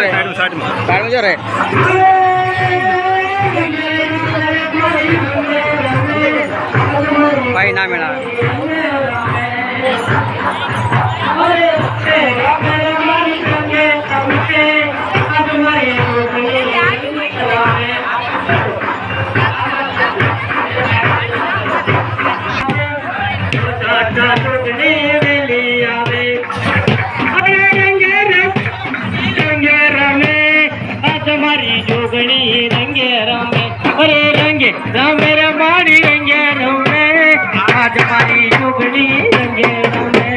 रे साइड में जो रे भाई ना मेरा जोगणी रंगे रमे अरे रंगे रमे रमाड़ी रंगे रमे आज हमारी जोगणी रंगे रमे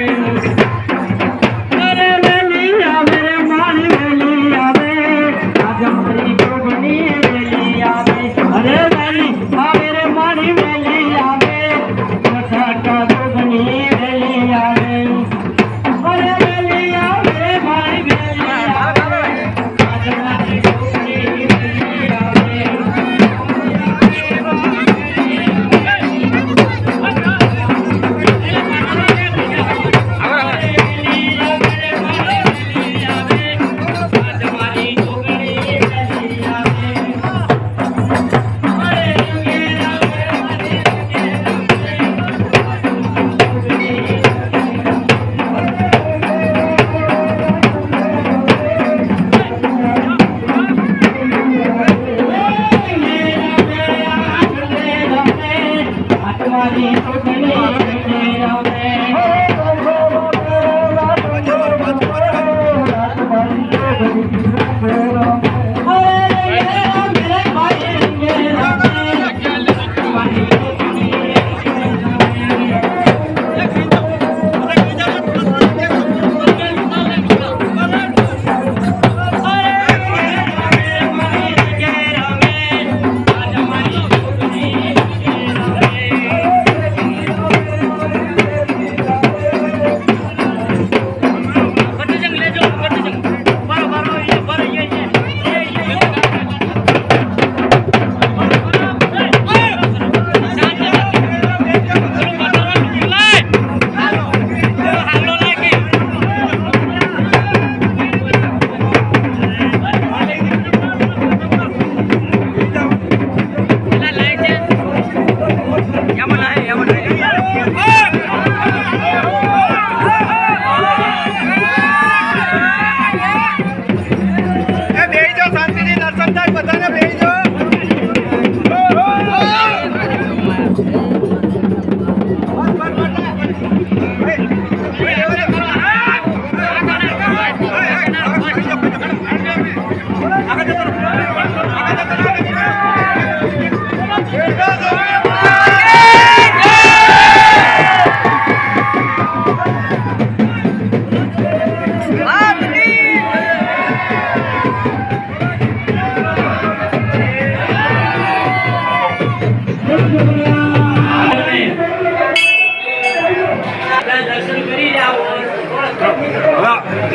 अरे वेलिया मेरे माली वेलिया में आज हमारी जोगणी वेलिया में अरे वेलिया मेरे माली वेलिया में का जोगणी वेलिया में अरे वेलिया मेरे माली वेलिया में आज हमारी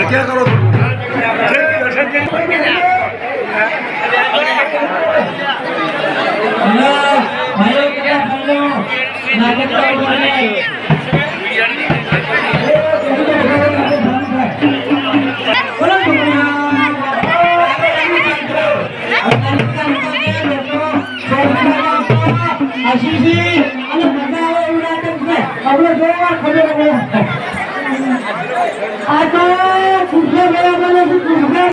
क्या करो आशीष